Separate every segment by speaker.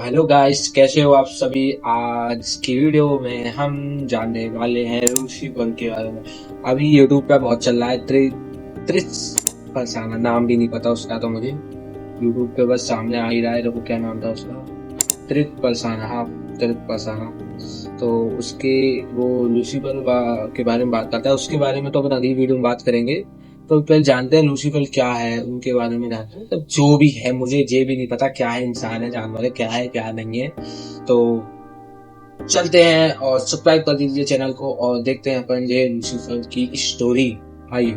Speaker 1: Hello guys, कैसे हो आप सभी। आज की वीडियो में हम जानने वाले हैं लूसीफर के बारे में। अभी यूट्यूब पे बहुत चल रहा है त्रिस फरसाना, नाम भी नहीं पता उसका तो मुझे। यूट्यूब पे बस सामने आ ही रहा है। देखो क्या नाम था उसका, त्रित फरसाना। हाँ, त्रित फरसाना। तो उसके वो लूसीफर के बारे में बात करता है। उसके बारे में तो अपन अगली वीडियो में बात करेंगे। तो पहले जानते हैं लूसीफर क्या है, उनके बारे में जानते हैं। तो जो भी है, मुझे ये भी नहीं पता क्या है, इंसान है, जानवर है, क्या है क्या नहीं है। तो चलते हैं और सब्सक्राइब कर दीजिए चैनल को और देखते हैं अपन ये लूसीफर की स्टोरी। आइए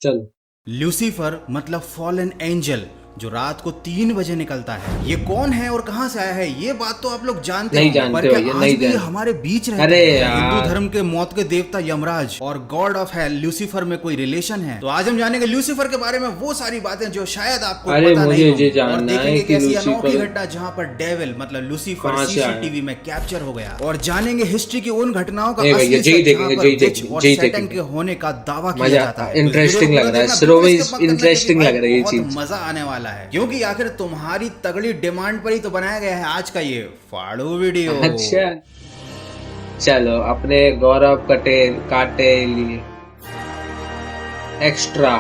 Speaker 1: चलो।
Speaker 2: लूसीफर मतलब फॉलन एंजल, जो रात को 3 बजे निकलता है। ये कौन है और कहां से आया है, ये बात तो आप लोग जानते
Speaker 1: नहीं
Speaker 2: हो,
Speaker 1: जानते
Speaker 2: पर
Speaker 1: हो,
Speaker 2: क्या
Speaker 1: ये
Speaker 2: आज
Speaker 1: नहीं
Speaker 2: भी
Speaker 1: जानते।
Speaker 2: हमारे बीच रहता
Speaker 1: अरे
Speaker 2: है?
Speaker 1: यार,
Speaker 2: हिंदू धर्म के मौत के देवता यमराज और गॉड ऑफ हेल लूसीफर में कोई रिलेशन है? तो आज हम जानेंगे लूसीफर के बारे में वो सारी बातें जो शायद आपको पता नहीं होंगी, और देखेंगे एक ऐसी अनोखी घटना जहां पर डेविल मतलब लूसीफर सीसीटीवी में कैप्चर हो गया, और जानेंगे हिस्ट्री की उन घटनाओं का असली सच जहां पर विच और सैटन के होने का दावा किया जाता है।
Speaker 1: इंटरेस्टिंग लग रहा है, इंटरेस्टिंग लग रही है,
Speaker 2: बहुत मजा आने वाला है, क्योंकि आखिर तुम्हारी तगड़ी डिमांड पर ही तो बनाया गया है आज का ये फाड़ू वीडियो।
Speaker 1: अच्छा चलो, अपने गौरव काटे लिए एक्स्ट्रा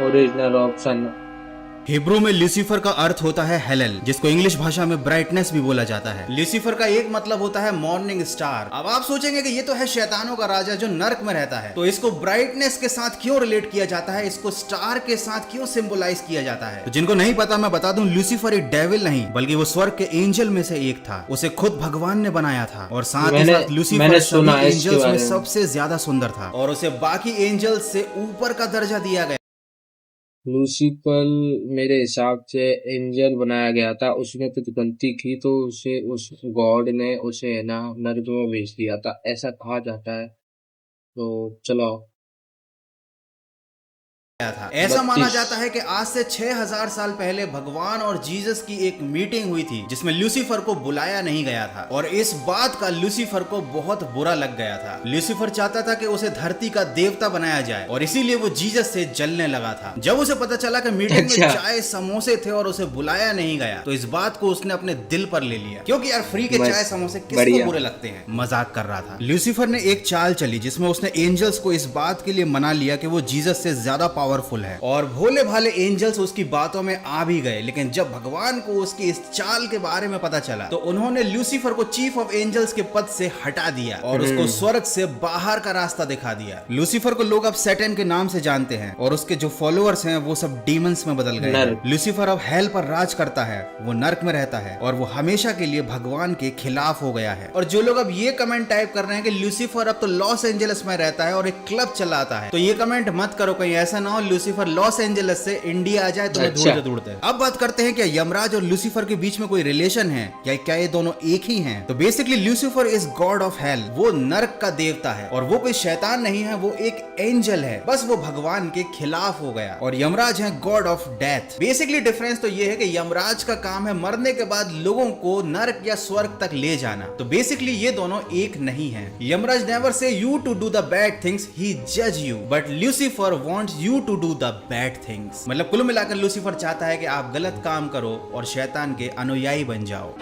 Speaker 1: ओरिजिनल ऑप्शन।
Speaker 2: हिब्रू में लूसीफर का अर्थ होता है हेलेल, जिसको इंग्लिश भाषा में ब्राइटनेस भी बोला जाता है। लूसीफर का एक मतलब होता है मॉर्निंग स्टार। अब आप सोचेंगे कि ये तो है शैतानों का राजा जो नर्क में रहता है, तो इसको ब्राइटनेस के साथ क्यों रिलेट किया जाता है, इसको स्टार के साथ क्यों सिंबलाइज किया जाता है? तो जिनको नहीं पता मैं बता दूं, लूसीफर एक डेविल नहीं बल्कि वो स्वर्ग के एंजल में से एक था। उसे खुद भगवान ने बनाया था, और साथ ही साथ लूसीफर सभी एंजल्स में सबसे ज्यादा सुंदर था, और उसे बाकी एंजल्स से ऊपर का दर्जा दिया गया।
Speaker 1: लूसीफर मेरे हिसाब से एंजल बनाया गया था, उसने कुछ गलती की तो उसे उस गॉड ने उसे है ना नर्क में भेज दिया था, ऐसा कहा जाता है। तो चलो,
Speaker 2: था। ऐसा माना जाता है कि आज से 6000 साल पहले भगवान और जीसस की एक मीटिंग हुई थी, जिसमें लूसीफर को बुलाया नहीं गया था, और इस बात का लूसीफर को बहुत बुरा लग गया था। लूसीफर चाहता था कि उसे धरती का देवता बनाया जाए, और इसीलिए वो जीसस से जलने लगा था। जब उसे पता चला कि मीटिंग में चाय समोसे थे और उसे बुलाया नहीं गया, तो इस बात को उसने अपने दिल पर ले लिया, क्योंकि यार फ्री के चाय समोसे किसको बुरे लगते हैं। मजाक कर रहा था। लूसीफर ने एक चाल चली जिसमें उसने एंजल्स को इस बात के लिए मना लिया कि वो जीसस से ज्यादा पावरफुल है, और भोले भाले एंजल्स उसकी बातों में आ भी गए। लेकिन जब भगवान को उसकी इस चाल के बारे में पता चला, तो उन्होंने लूसीफर को चीफ ऑफ एंजल्स के पद से हटा दिया और उसको स्वर्ग से बाहर का रास्ता दिखा दिया। लूसीफर को लोग अब सैटन के नाम से जानते हैं, और उसके जो फॉलोअर्स हैं वो सब डीमंस में बदल गए। लूसीफर अब हेल पर राज करता है, वो नर्क में रहता है, और वो हमेशा के लिए भगवान के खिलाफ हो गया है। और जो लोग अब ये कमेंट टाइप कर रहे हैं कि लूसीफर अब तो लॉस एंजल्स में रहता है और एक क्लब चलाता है, तो ये कमेंट मत करो, कहीं ऐसा ना हो लूसीफर लॉस एंजल्स से इंडिया आ जाए तो ढूंढते। अब बात करते हैं, क्या यमराज और लूसीफर के बीच में कोई रिलेशन है, या क्या ये दोनों एक ही हैं? तो basically Lucifer is God of hell, वो नर्क का देवता है, और वो कोई शैतान नहीं है, वो एक एंजल है, बस वो भगवान के खिलाफ हो गया। और यमराज है God of death. Basically difference तो ये है कि यमराज का काम है मरने के बाद लोगों को नर्क या स्वर्ग तक ले जाना, तो बेसिकली ये दोनों एक नहीं है। Yamraj never say you to do the bad things, he जज you, but Lucifer wants you to do the bad things. मतलब कुल मिलाकर लूसीफर चाहता है कि आप गलत काम करो और शैतान के अनुयायी बन जाओ।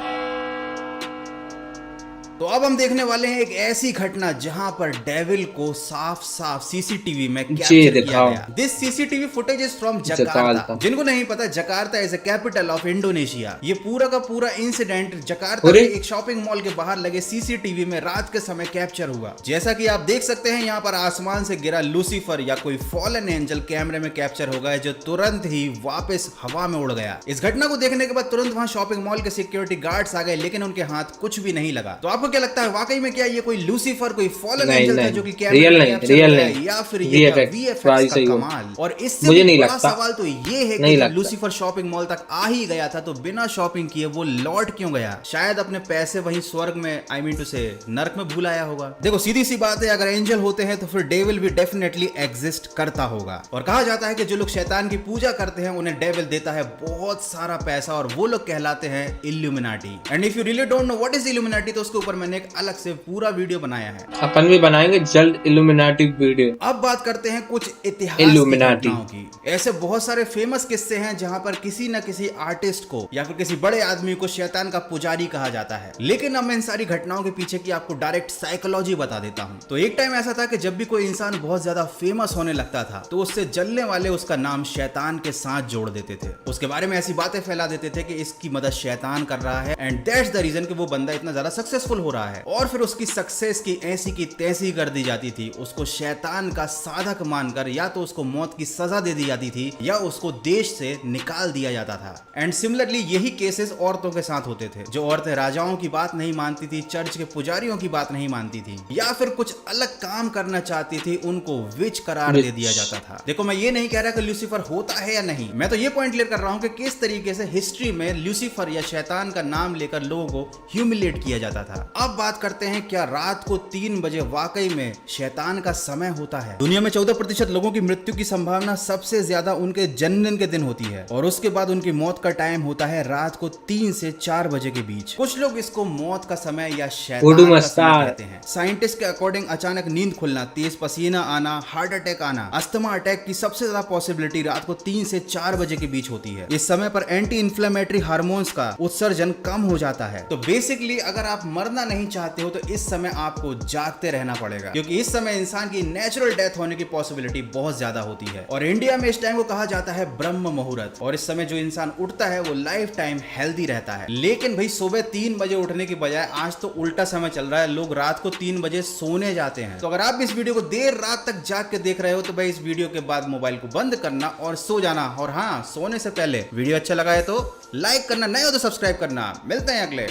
Speaker 2: तो अब हम देखने वाले हैं एक ऐसी घटना जहां पर डेविल को साफ साफ सीसीटीवी में कैप्चर किया गया। This CCTV footage is from Jakarta. जिनको नहीं पता, Jakarta is the capital of Indonesia. ये पूरा का पूरा इंसिडेंट जकार्ता के एक शॉपिंग मॉल के बाहर लगे सीसीटीवी में रात के समय कैप्चर हुआ। जैसा कि आप देख सकते हैं, यहाँ पर आसमान से गिरा लूसीफर या कोई फॉलन एंजल कैमरे में कैप्चर हो गया, जो तुरंत ही वापस हवा में उड़ गया। इस घटना को देखने के बाद तुरंत वहां शॉपिंग मॉल के सिक्योरिटी गार्ड्स आ गए, लेकिन उनके हाथ कुछ भी नहीं लगा। तो आपको क्या लगता है, वाकई में क्या ये कोई लूसीफर कोई फॉलन एंजल था जो कि कैमरे में कैप्चर हुआ है, या फिर ये वीएफएक्स का कमाल? और इससे बड़ा सवाल तो ये है कि जब लूसीफर शॉपिंग मॉल तक आ ही गया था, तो बिना शॉपिंग किए वो लौट क्यों गया? शायद अपने पैसे वहीं स्वर्ग में, आई मीन टू से नर्क में भूल आया होगा। देखो सीधी सी बात है, अगर एंजल होते हैं तो फिर डेविल भी डेफिनेटली एग्जिस्ट करता होगा, और कहा जाता है कि जो लोग शैतान की पूजा करते हैं उन्हें डेविल देता है बहुत सारा पैसा, और वो लोग कहलाते हैं illuminati. And if you really don't know what is illuminati, तो उसके ऊपर मैंने एक अलग से पूरा वीडियो बनाया है।
Speaker 1: अपन भी बनाएंगे जल्द इल्यूमिनाटी वीडियो।
Speaker 2: अब बात करते हैं कुछ इतिहास की
Speaker 1: इल्यूमिनाटी
Speaker 2: घटनाओं की। ऐसे बहुत सारे फेमस किस्से हैं जहां पर किसी न किसी आर्टिस्ट को या फिर किसी बड़े आदमी को शैतान का पुजारी कहा जाता है। लेकिन अब मैं इन सारी घटनाओं के पीछे की आपको डायरेक्ट साइकोलॉजी बता देता हूं। तो एक टाइम ऐसा था कि जब भी कोई इंसान बहुत ज्यादा फेमस होने लगता था तो उससे जलने वाले उसका नाम शैतान के साथ जोड़ देते थे। उसके बारे में ऐसी बातें फैला देते थे कि इसकी मदद शैतान कर रहा है एंड दैट्स द रीजन कि वो बंदा इतना ज्यादा सक्सेसफुल हो रहा है। और फिर उसकी सक्सेस की ऐसी की तैसी कर दी जाती थी, उसको शैतान का साधक मानकर या तो उसको मौत की सजा दे दी जाती थी या उसको देश से निकाल दिया जाता था। एंड सिमिलरली यही केसेस औरतों के साथ होते थे। जो औरतें राजाओं की बात नहीं मानती थी, चर्च के पुजारियों की बात नहीं मानती थी या फिर कुछ अलग काम करना चाहती थी, उनको विच करार दे दिया जाता था। देखो मैं ये नहीं कह रहा कि लूसीफर होता है या नहीं, मैं तो ये पॉइंट क्लियर कर रहा हूं कि किस तरीके से हिस्ट्री में लूसीफर या शैतान का नाम लेकर लोगों को ह्यूमिलेट किया जाता था। अब बात करते हैं क्या रात को 3 बजे वाकई में शैतान का समय होता है। दुनिया में 14% लोगों की मृत्यु की संभावना सबसे ज्यादा उनके जन्मदिन के दिन होती है और उसके बाद उनकी मौत का टाइम होता है रात को 3 से 4 बजे के बीच। कुछ लोग इसको मौत का समय या शैतान का समय कहते हैं। साइंटिस्ट के अकॉर्डिंग अचानक नींद खुलना, तेज पसीना आना, हार्ट अटैक आना, अस्थमा अटैक की सबसे ज्यादा पॉसिबिलिटी रात को 3 से 4 बजे के बीच होती है। इस समय पर एंटी इन्फ्लेमेटरी हार्मोन्स का उत्सर्जन कम हो जाता है। तो बेसिकली अगर आप मरना नहीं चाहते हो तो इस समय आपको जागते रहना पड़ेगा, क्योंकि इस समय इंसान की नेचुरल डेथ होने की पॉसिबिलिटी बहुत ज्यादा होती है। और इंडिया में इस टाइम को कहा जाता है ब्रह्म मुहूर्त, और इस समय जो इंसान उठता है वो लाइफ टाइम हेल्दी रहता है। लेकिन भाई सुबह 3 बजे उठने की बजाय आज तो उल्टा समय चल रहा है, लोग रात को 3 बजे सोने जाते हैं। तो अगर आप इस वीडियो को देर रात तक जाग के देख रहे हो तो भाई इस वीडियो के बाद मोबाइल को बंद करना और सो जाना। और हाँ, सोने से पहले वीडियो अच्छा लगा है तो लाइक करना, नहीं हो तो सब्सक्राइब करना। मिलते हैं अगले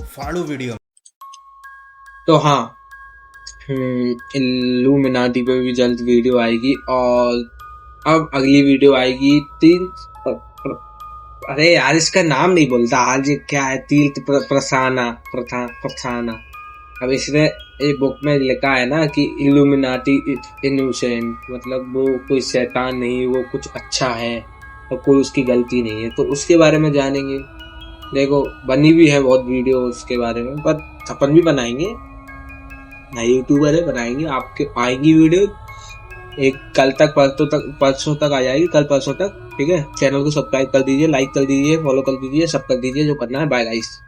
Speaker 2: फाड़ू वीडियो।
Speaker 1: तो हाँ, इल्यूमिनाटी पे भी जल्द वीडियो आएगी। और अब अगली वीडियो आएगी अरे यार इसका नाम नहीं बोलता आज, ये क्या है, तीर्थ प्रसाना। अब इसने एक बुक में लिखा है ना कि इल्यूमिनाटी इनोसेंट, मतलब वो कोई शैतान नहीं, वो कुछ अच्छा है और कोई उसकी गलती नहीं है। तो उसके बारे में जानेंगे। देखो बनी भी है बहुत वीडियो उसके बारे में, पर अपन भी बनाएंगे, नए यूट्यूबर है, बनाएंगे, आपके आएंगी वीडियो। एक कल तक परसों तक आ जाएगी, कल परसों तक, ठीक है। चैनल को सब्सक्राइब कर दीजिए, लाइक कर दीजिए, फॉलो कर दीजिए, सब कर दीजिए जो करना है। Bye guys.